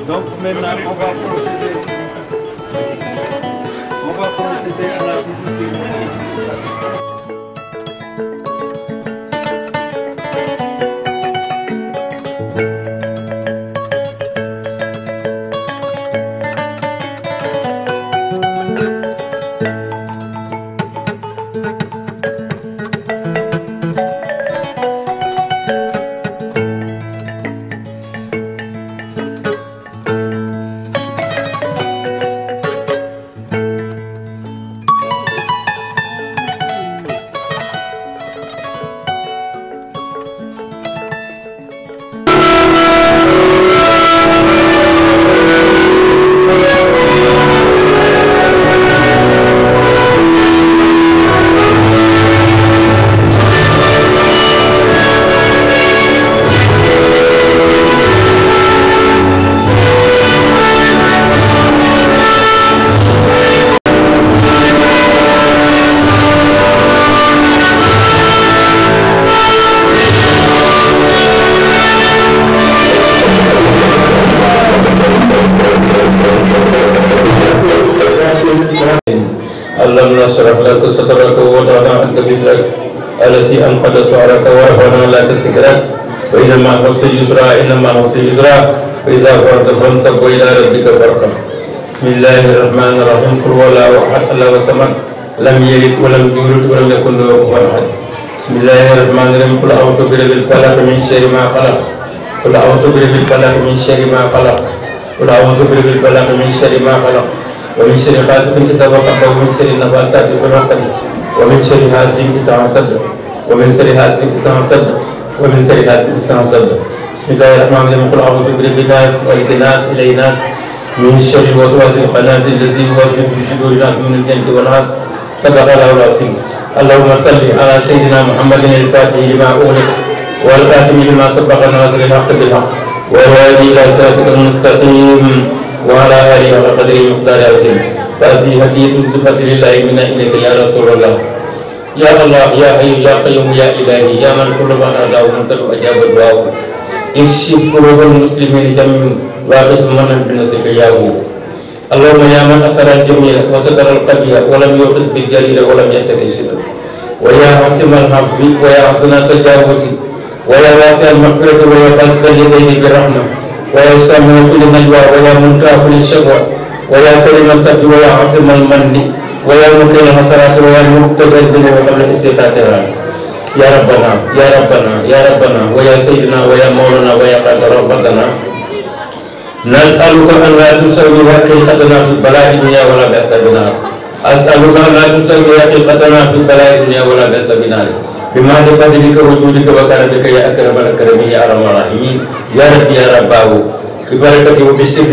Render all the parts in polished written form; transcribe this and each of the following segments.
Donc maintenant, on va procéder à la visite. ألم نشرح لك صدرك ووضعنا عنك وزرك الذي أنقض ظهرك ورفعنا لك ذكرك فإن مع العسر يسرا إن مع العسر يسرا فإذا فرغت فانصب وإلى ربك فارغب. بسم الله الرحمن الرحيم. قل هو الله أحد الله الصمد لم يلد ولم يولد ولم يكن له كفوا أحد. بسم الله الرحمن الرحيم. قل أعوذ برب الفلق من شر ما خلق. قل أعوذ برب الفلق من شر ما خلق. قل أعوذ برب الفلق من شر ما خلق. ومن شر غاسق إذا وقب ومن شر النفاثات في العقد ومن شر حاسد إذا حسد ومن شر حاسد إذا حسد ومن شر حاسد إذا حسد. بسم الله الرحمن الرحيم. قل أعوذ برب الناس ملك الناس إله الناس من شر الوسواس الخناس الذي يوسوس في صدور الناس من الجنة والناس. صدق الله العظيم. اللهم صل على سيدنا محمد الفاتح لما أغلق والخاتم لما سبق الناصر الحق بالحق والهادي إلى صراطك المستقيم وعلى آله وقدره مقدار عظيم. فهذه هدية بفضل الله منا إليك يا رسول الله. يا الله يا حي يا قيوم يا إلهي يا من كل من أدعو منتل أجاب الدعاء. اكشف قلوب المسلمين جميعا واغث من بنصرك يا هو. اللهم يا من أسر الجميع وستر القبيح ولم يؤخذ بالجرير ولم يتقي الشر ويا عاصم الحفظ ويا حسن التجاوز ويا واسع المغفرة ويا باسط اليدين بالرحمة ويا سامع كل نجوى ويا منتهى كل شكوى ويا كريم السبي ويا عاصم المن ويا مقيم الحسرات ويا المقتدر بالذنوب وقبل استيقاظها. يا ربنا يا ربنا يا ربنا ويا سيدنا ويا مولانا ويا قادر ربنا نسألك أن لا تسوي حقيقتنا في البلاء الدنيا ولا بأس بنار. أسألك أن لا تسوي حقيقتنا في البلاء الدنيا ولا بأس بنار. بما لفضلك وجودك وكرمك يا أكرم الأكرمين يا أرحم الراحمين يا ربي يا رباه ببركته وبسر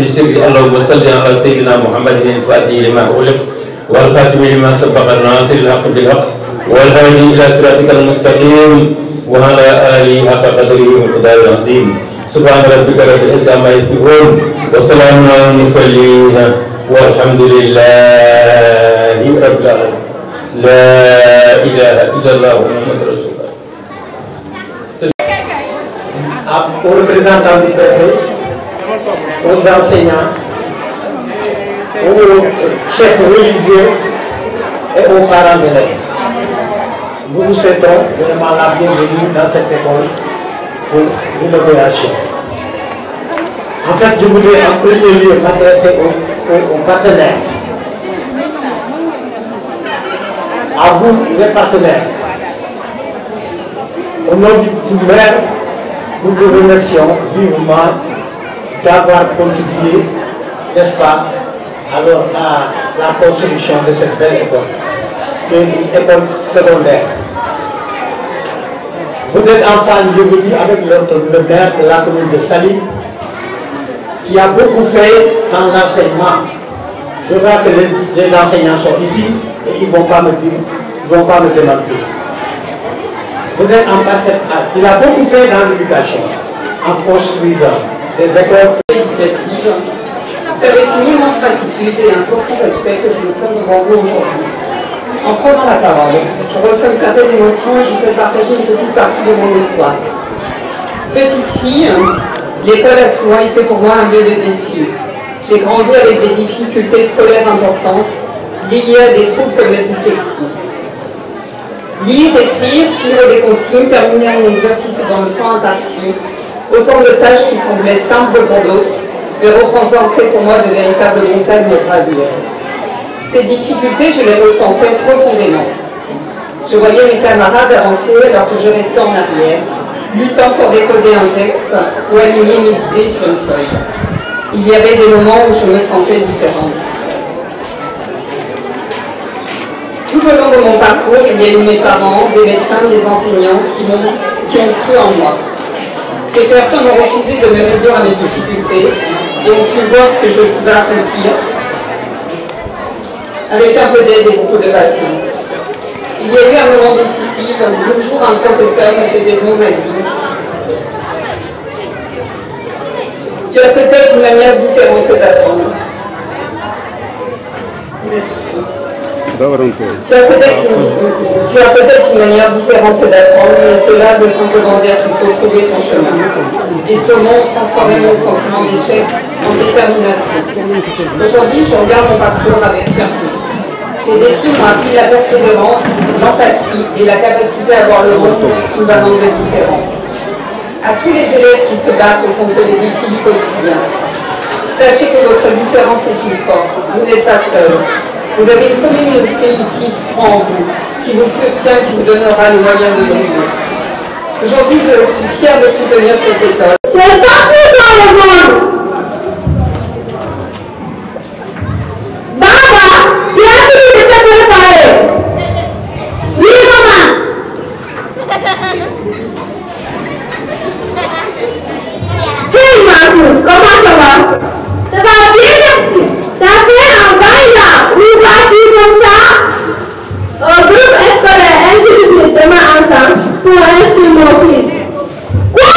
اللهم صل على سيدنا محمد الفاتح لما أغلق والخاتم لما سبق الناصر الحق بالحق والهادي إلى صراطك المستقيم وعلى آله حق قدره ومقداره العظيم. سبحان ربك رب العزة عما يصفون وسلام على المرسلين والحمد لله رب العالمين. لا إله إلا الله محمد رسول الله. Aux représentants du préfet, aux enseignants, aux chefs religieux et aux parents d'élèves. Nous vous souhaitons vraiment la bienvenue dans cette école pour l'inauguration. En fait, je voudrais en premier lieu m'adresser aux partenaires. À vous, les partenaires. Au nom du maire, nous vous remercions vivement d'avoir contribué, n'est-ce pas, alors à la construction de cette belle école, qui est une école secondaire. Vous êtes en phase, je vous dis, avec le maire de la commune de Saly, qui a beaucoup fait dans l'enseignement. Je vois que les enseignants sont ici et ils ne vont pas me dire, ils ne vont pas me démentir. Vous êtes en parfaite phase. Il a beaucoup fait dans l'éducation, en construisant des écoles éducatives. C'est avec une immense gratitude et un profond respect que je me tiens devant vous aujourd'hui. En prenant la parole, je ressens une certaine émotion et je souhaite partager une petite partie de mon histoire. Petite fille, l'école a souvent été pour moi un lieu de défi. J'ai grandi avec des difficultés scolaires importantes liées à des troubles comme la dyslexie. Lire, écrire, suivre des consignes, terminer un exercice dans le temps imparti, autant de tâches qui semblaient simples pour d'autres, mais représentaient pour moi de véritables montagnes à gravir. Ces difficultés, je les ressentais profondément. Je voyais mes camarades avancer alors que je restais en arrière, luttant pour décoder un texte ou aligner mes idées sur une feuille. Il y avait des moments où je me sentais différente. Tout au long de mon parcours, il y a eu mes parents, des médecins, des enseignants qui ont cru en moi. Ces personnes ont refusé de me réduire à mes difficultés et ont su voir ce que je pouvais accomplir avec un peu d'aide et beaucoup de patience. Il y a eu un moment décisif, un jour un professeur, M. Desmond, m'a dit « Tu as peut-être une manière différente d'apprendre. » Merci. Tu as peut-être une manière différente d'apprendre, mais c'est là le sens secondaire qu'il faut trouver ton chemin. Et ce mot transformer mon sentiment d'échec en détermination. Aujourd'hui, je regarde mon parcours avec fierté. Ces défis m'ont appris la persévérance, l'empathie et la capacité à voir le monde sous un angle différent. À tous les élèves qui se battent contre les défis du quotidien, sachez que votre différence est une force. Vous n'êtes pas seul. Vous avez une communauté ici qui croit en vous, qui vous soutient, qui vous donnera les moyens de briller. Aujourd'hui, je suis fière de soutenir cette école. C'est partout dans le monde. Baba, tu as fini de te préparer. Oui, maman. Hey, Matou, comment ça va? Ça va bien? Ça fait un bail là. Où vas-tu comme ça? Au groupe scolaire inclusif demain ensemble pour inscrire mon fils. Quoi?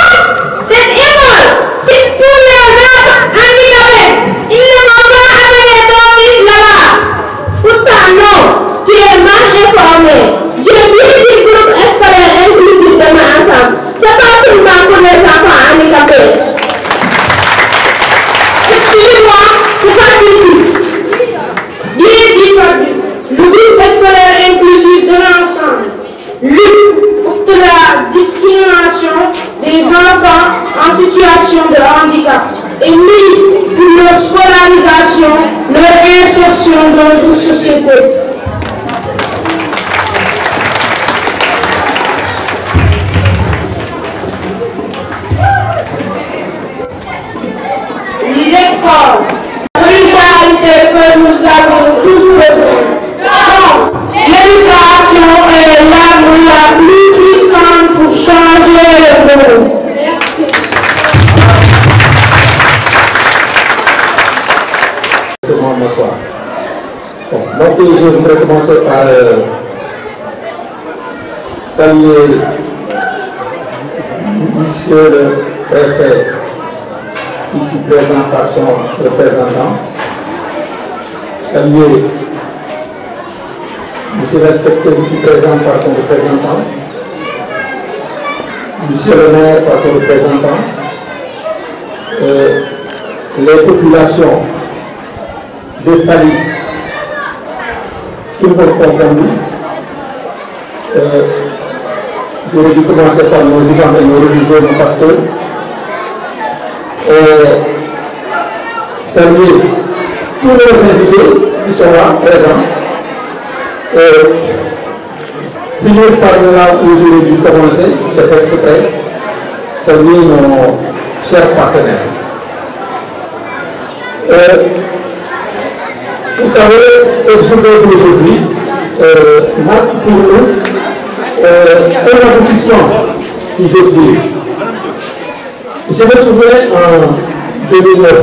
Cette école, c'est pour les races handicapés. Ils ne vont pas amener ton fils là-bas. Pourtant non, tu es mal informé. Je dis du groupe scolaire inclusif demain ensemble. C'est pas seulement pour les enfants handicapés. Excusez-moi, c'est pas du tout. Bien dit, le groupe scolaire inclusif de l'ensemble lutte contre la discrimination des enfants en situation de handicap et milite pour leur scolarisation, leur insertion dans notre société. L'école, solidarité que nous avons tous besoin. Donc, l'éducation est l'arme la plus puissante pour changer le monde. Bonsoir. Bon, donc je voudrais commencer par saluer Monsieur le préfet, ici présent par son représentant. Saluer Monsieur l'inspecteur ici présent par son représentant. Monsieur le maire par son représentant. Les populations de Saly, tout le monde confondu. J'aurais dû commencer par nos imams et nos religieux, nos pasteurs. Saluer tous nos invités qui sont là, présents. Finir par là où j'aurais dû commencer, c'est fait exprès. Saluer nos chers partenaires. Vous savez, cette journée d'aujourd'hui marque pour nous un aboutissement si j'ose dire. Je me souviens en 2009,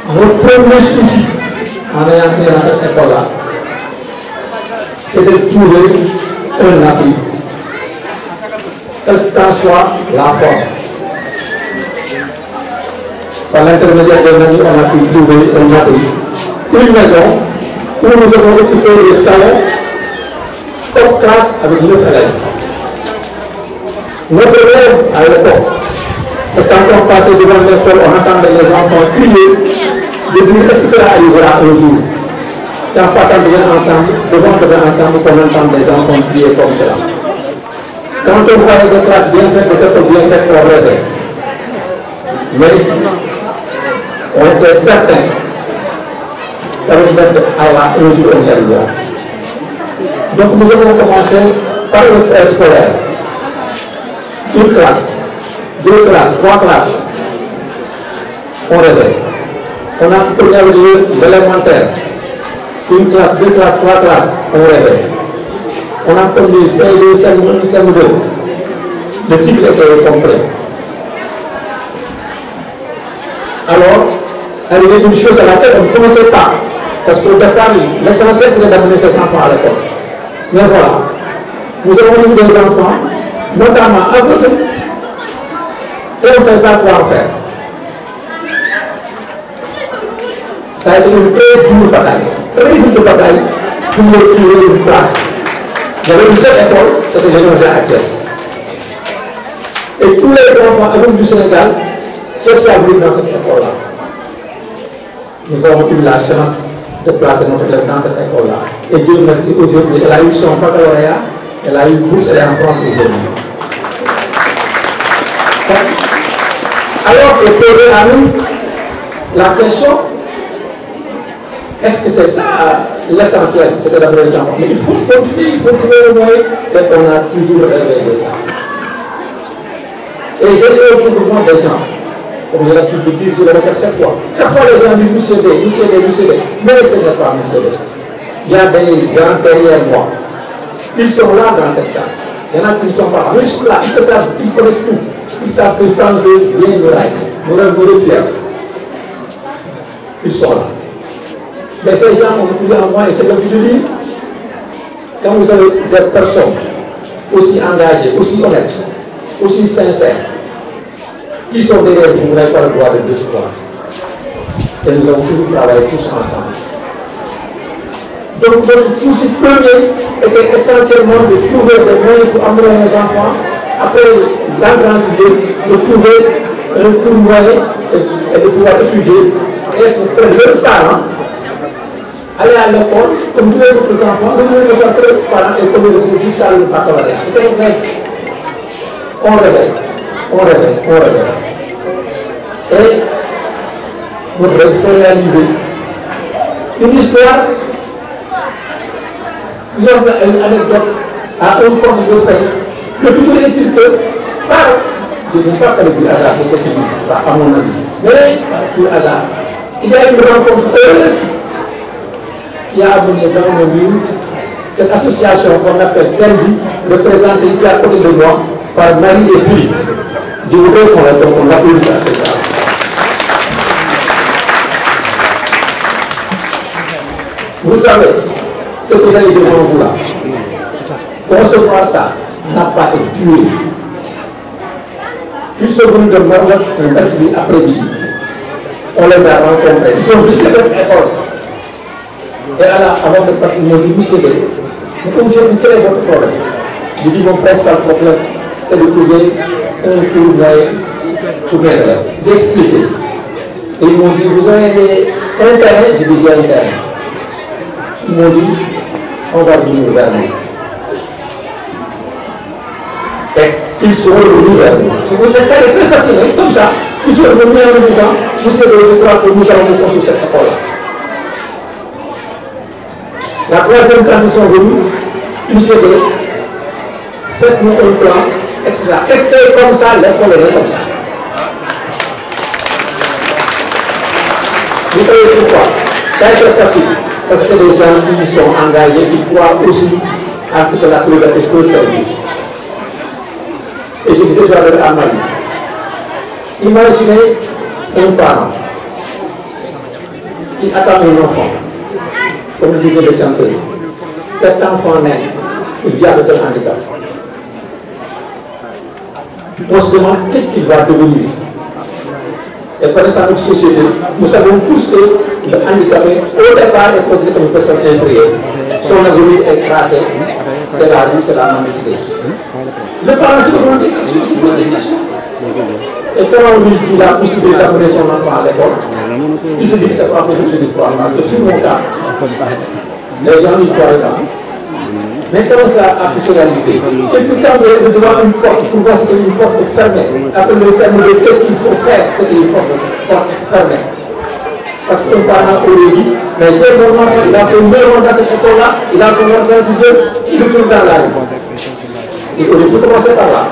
mon premier souci en ayant été dans cette école-là, c'était de trouver un appui, quelle qu'en soit la forme. Par l'intermédiaire de nous, on a pu trouver un appui, une maison où nous avons occupé les salons hors classe avec 9 élèves. Notre élève à l'époque, c'est quand on passait devant l'école, on entendait les enfants crier, de dire est-ce que cela arrivera un jour. En passant devant ensemble, qu'on entend des enfants crier comme cela. Quand on voyait des classes bien faites, des écoles bien faites, on rêvait. Mais on était certain qu'avec Allah, un jour on y arrivera. Donc nous avons commencé par le préscolaire. Une classe, 2 classes, 3 classes. On rêvait. On a première lieu l'élémentaire. Une classe, 2 classes, 3 classes. On rêvait. On a connu CE2, CM1, CM2. Le cycle était complet. Alors, arrivait une chose à laquelle on ne commençait pas. Parce qu'au départ, l'essentiel c'était d'amener ses enfants à l'école. Mais voilà, nous avons eu des enfants, notamment aveugles, et on ne savait pas quoi en faire. Ça a été une très dure bataille pour trouver une place. Il y avait une seule école, c'était l'école à Thiès. Et tous les enfants aveugles du Sénégal cherchaient à venir dans cette école-là. Nous avons eu la chance de placer notre élève dans cette école-là. Et Dieu merci, aujourd'hui, elle a eu son baccalauréat, elle a eu bourse, elle est en France aujourd'hui. Alors, c'est posé à nous la question, est-ce que c'est ça l'essentiel, c'était d'amener les enfants? Mais il faut continuer, il faut trouver le moyen, et on a toujours rêvé de ça. Et j'ai eu autour de moi des gens, comme j'ai l'habitude de dire, je le répète chaque fois. Chaque fois, les gens disent, vous cédez. Mais ce n'est pas vous cédez. Il y a des gens derrière moi. Ils sont là dans cette salle. Il y en a qui ne sont pas là. Mais ils sont là, ils savent, ils connaissent tout. Ils savent que sans eux, rien ne raille. Nous avons pierre. Ils sont là. Mais ces gens ont trouvé en moi, et c'est comme je dis, quand vous avez des personnes aussi engagées, aussi honnêtes, aussi sincères, qui sont derrière vous, vous n'avez pas le droit de décevoir. Et nous avons toujours travaillé tous ensemble. Donc notre souci premier était essentiellement de trouver des moyens pour amener nos enfants, après l'engrandir, de trouver un cours moyen et de pouvoir étudier, être très jeunes parents, aller à l'école, comme tous les autres enfants, nous devons faire très parents et comme les jusqu'à le baccalauréat. C'était un rêve. On rêvait. Et notre rêve s'est réalisé. Une histoire, une anecdote à un compte de fait. Le toujours est-il que, je ne dis pas que le plus hasard, c'est ce qui dit, à mon avis, mais par le plus hasard, il y a une rencontre heureuse qui a amené dans nos villes cette association qu'on appelle Kendi, représentée ici à côté de moi par Marie et Philippe. Je voudrais qu'on l'applaudisse à cette dame. Vous savez, ce que j'allais dire devant vous là, concevoir ça n'a pas été tué. Ils sont venus de Maroc un mercredi après-midi. On les a rencontrés. Ils ont visité notre école. Et avant de partir, ils m'ont dit, monsieur, mais comme j'ai dit, quel est votre problème? J'ai dit, mon principal problème, c'est de trouver un cours moyen pour mes élèves. J'ai expliqué. Et ils m'ont dit, vous avez un terrain? J'ai dit, j'ai un terrain. Ils m'ont dit, on va venir vers nous. Et ils sont revenus vers nous. C'est très facile, hein? Comme ça. Ils sont revenus en nous disant, monsieur, je crois que nous allons construire cette école-là. La troisième classe, ils sont venus, ils s'est dit, faites-nous un plan, etc. Faites comme ça, l'école est comme ça. Vous savez pourquoi? Ça a été facile. Parce que c'est des gens qui sont engagés, qui croient aussi à ce que la solidarité peut servir. Et je disais à Marie, imaginez un parent qui attend un enfant, comme le disait le chanteur. Cet enfant naît, il y a de tel handicap. On se demande qu'est-ce qu'il va devenir. Et connaissant notre société, nous savons tous que le handicapé, au départ, est considéré comme une personne inférieure. Son avenir est tracé, c'est la rue, c'est la mendicité. Le parent se demande des questions, se pose des questions. Et quand on lui dit la possibilité d'amener son enfant à l'école, il se dit que c'est pas possible, je ne crois pas. C'est sur mon cas. Les gens n'y croient pas. Mais comment ça a pu se réaliser? Et puis quand on est devant une porte, pour voir c'est une porte fermée, après le cerveau de qu'est-ce qu'il faut faire, c'est une porte fermée. Parce qu'un parent aurait dit, mais c'est mon enfant, il a fait 9 ans dans cette école-là, il a fait 6 heures, il retourne dans la rue. Il aurait pu commencer par là.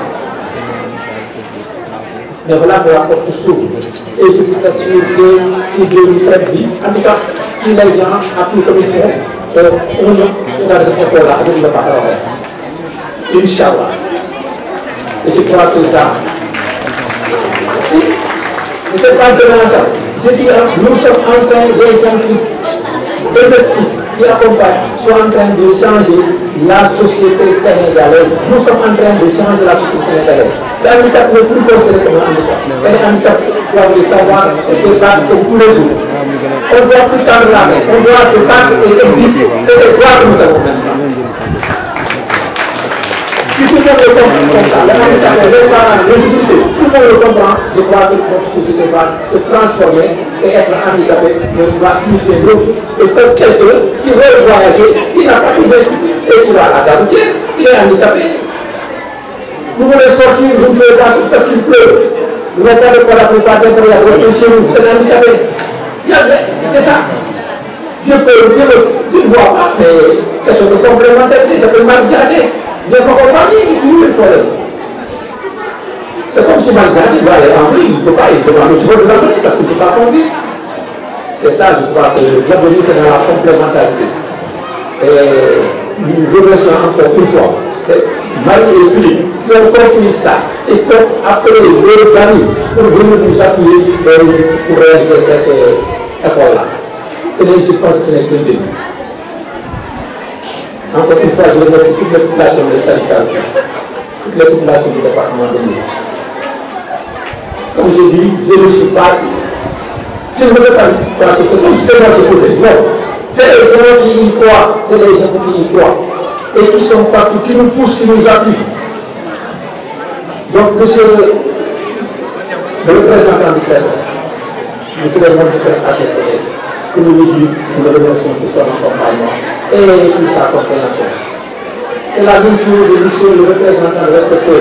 Mais voilà que la porte s'ouvre. Et je suis assuré que si Dieu nous traite bien, en tout cas, si les gens appuient comme il faut, on a cette école-là, on ne va pas travailler. Inch'Allah. Et je crois que ça, si c'est pas demain ça, je dis, nous sommes en train, les gens qui investissent, qui accompagnent, sont en train de changer la société sénégalaise. Nous sommes en train de changer la société sénégalaise. Le handicap n'est plus considéré comme un handicap. Et le handicap doit le savoir et se battre comme tous les jours. On doit plus tendre la main, on doit se battre et exister. C'est les droits que nous avons maintenant. Si tout le monde le comprend comme ça, le handicap est les parents, les difficultés, tout le monde le comprend, je crois que notre société va se transformer et être handicapé ne va signifier l'autre que quelqu'un qui veut voyager, qui n'a pas pu véhicule et qui va à la gare routière, il est handicapé. Vous voulez sortir, vous ne pouvez pas parce qu'il pleut. Vous n'avez pas de quoi la plupart des problèmes chez vous, c'est handicapé. C'est ça. Je ne vois pas, mais question de complémentarité, ça peut mal garder. Je ne peux pas parler, il y a le problème. C'est comme si Malgardi doit aller en ville, il ne peut pas, il demande le support de l'avenir parce qu'il ne peut pas conduire. C'est ça, je crois que l'avenir, c'est dans la complémentarité. Et nous remercions encore une fois, c'est Marie et Philippe qui ont compris ça. Et qui ont appelé leurs amis pour venir nous appuyer pour réaliser cette école-là. Je pense que ce n'est qu'un début. Encore une fois, je remercie toutes les populations des sanitaires, toutes les populations du département de Nioro. Comme je dis, je ne suis pas. Je ne veux pas dire c'est comme si c'est moi qui posais. Non. C'est les gens qui y croient, c'est les gens qui y croient. Et qui sont partout, qui nous poussent, qui nous appuient. Donc, monsieur le représentant du peuple, monsieur le monde du peuple à cette côté, que nous lui disons, nous le remercions pour son accompagnement et pour sa compréhension. C'est la même chose, monsieur le représentant respecté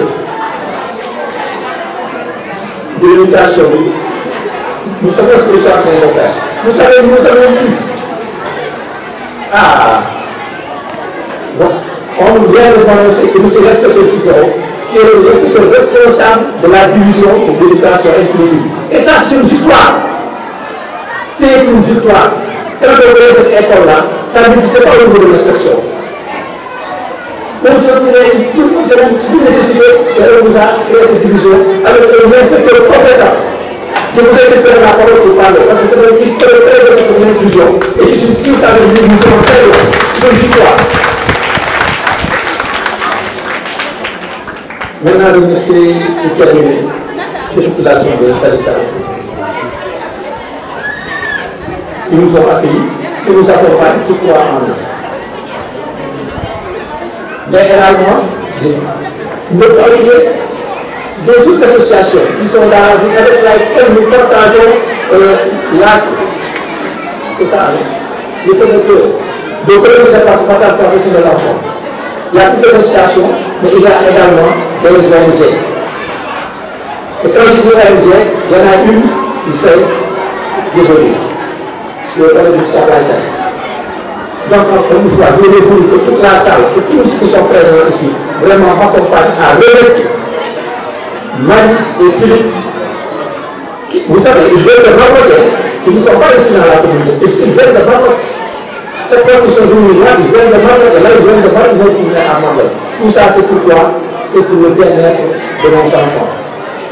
de l'éducation. Nous savons ce que je suis en train de faire. Nous savons qui. Ah! Donc, on vient de prononcer que M. Respecté Cicero, qui est le responsable de la division de l'éducation inclusive. Et ça, c'est une victoire. C'est une victoire. Quand on fait cette école-là, ça n'existe pas au niveau de l'instruction. Aujourd'hui, c'est une nécessité et on nous a créé cette division avec un inspecteur compétent. Je voudrais récupérer la parole pour parler parce que c'est un qui fait très bien sur l'inclusion et qui suis sûr qu'avec lui, nous sommes très loin. C'est une victoire. Maintenant, je remercie pour terminer les populations de Sanitaire qui nous ont accueillis, qui nous accompagnent, qui croient en nous. Mais également, nous sommes arrivés de toutes les associations qui sont dans la vie avec laquelle nous partageons c'est ça, le sénateur, le collège départemental professionnel de l'enfant. Il y a toutes les associations, mais il y a également des ONG. Et quand je dis ONG, il y en a une qui s'est dévolue. Le collège du Saint-Lazare. Donc, encore une fois, nous voulons que toute la salle, que tous ceux qui sont présents ici, vraiment m'accompagnent à remercier Marie et Philippe. Vous savez, ils viennent de Bamako, ils ne sont pas ici dans la communauté, ils viennent de Bamako. Chaque fois qu'ils sont venus là, ils viennent de Mandel, et là ils viennent de Mandel, ils vont tourner à Mandel. Tout ça c'est pourquoi? C'est pour le bien-être de nos enfants.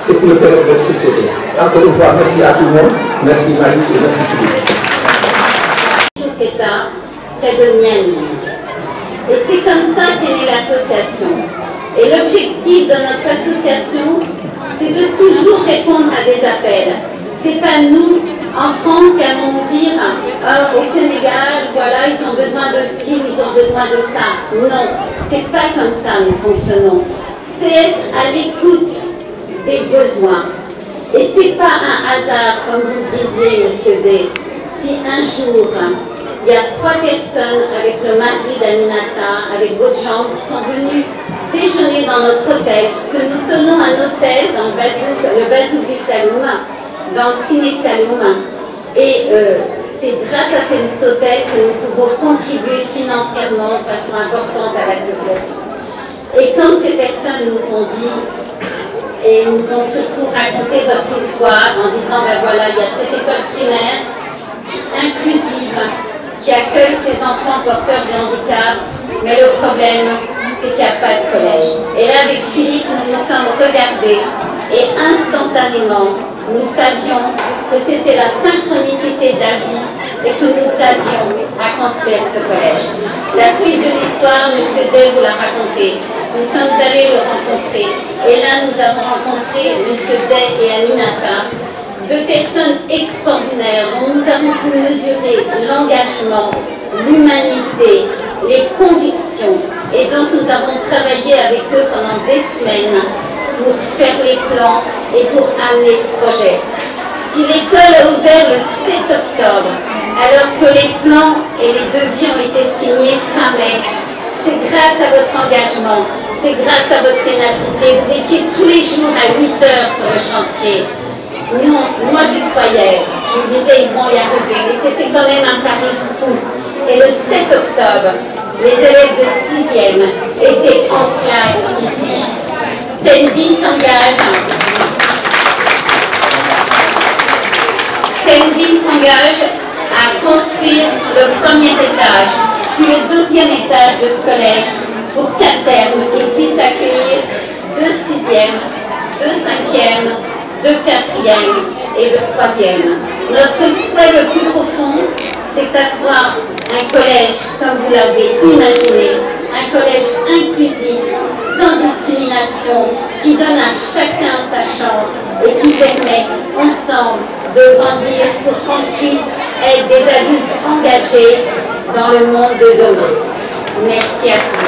C'est pour le bien-être de notre société. Encore une fois, merci à tout le monde. Merci Marie et merci Philippe. Près de Niani. Et c'est comme ça qu'est née l'association. Et l'objectif de notre association, c'est de toujours répondre à des appels. C'est pas nous, en France, qui allons nous dire au Sénégal, voilà, ils ont besoin de ci, ils ont besoin de ça. Non, c'est pas comme ça nous fonctionnons. C'est être à l'écoute des besoins. Et c'est pas un hasard, comme vous le disiez, Monsieur D. Si un jour, il y a 3 personnes avec le mari d'Aminata, avec d'autres gens qui sont venus déjeuner dans notre hôtel, puisque nous tenons un hôtel dans le Bazouk du Saloum, dans le Ciné Saloum. Et c'est grâce à cet hôtel que nous pouvons contribuer financièrement de façon importante à l'association. Et quand ces personnes nous ont dit, et nous ont surtout raconté votre histoire en disant, ben voilà, il y a cette école primaire inclusive, qui accueille ces enfants porteurs de handicap, mais le problème, c'est qu'il n'y a pas de collège. Et là, avec Philippe, nous nous sommes regardés et instantanément, nous savions que c'était la synchronicité de la vie et que nous savions à construire ce collège. La suite de l'histoire, M. Day vous l'a raconté. Nous sommes allés le rencontrer et là, nous avons rencontré M. Day et Aminata, 2 personnes extraordinaires dont nous avons pu mesurer l'engagement, l'humanité, les convictions. Et donc nous avons travaillé avec eux pendant des semaines pour faire les plans et pour amener ce projet. Si l'école a ouvert le 7 octobre, alors que les plans et les devis ont été signés fin mai, c'est grâce à votre engagement, c'est grâce à votre ténacité. Vous étiez tous les jours à 8 heures sur le chantier. Nous, moi j'y croyais, je me disais ils vont y arriver, mais c'était quand même un pari fou. Et le 7 octobre, les élèves de 6e étaient en classe ici. Tenby s'engage à construire le premier étage, puis le 2e étage de ce collège, pour qu'à terme, il puisse accueillir 2 6e, 2 5e, 2 4e et 2 3e. Notre souhait le plus profond, c'est que ça soit un collège, comme vous l'avez imaginé, un collège inclusif, sans discrimination, qui donne à chacun sa chance et qui permet ensemble de grandir pour ensuite être des adultes engagés dans le monde de demain. Merci à tous.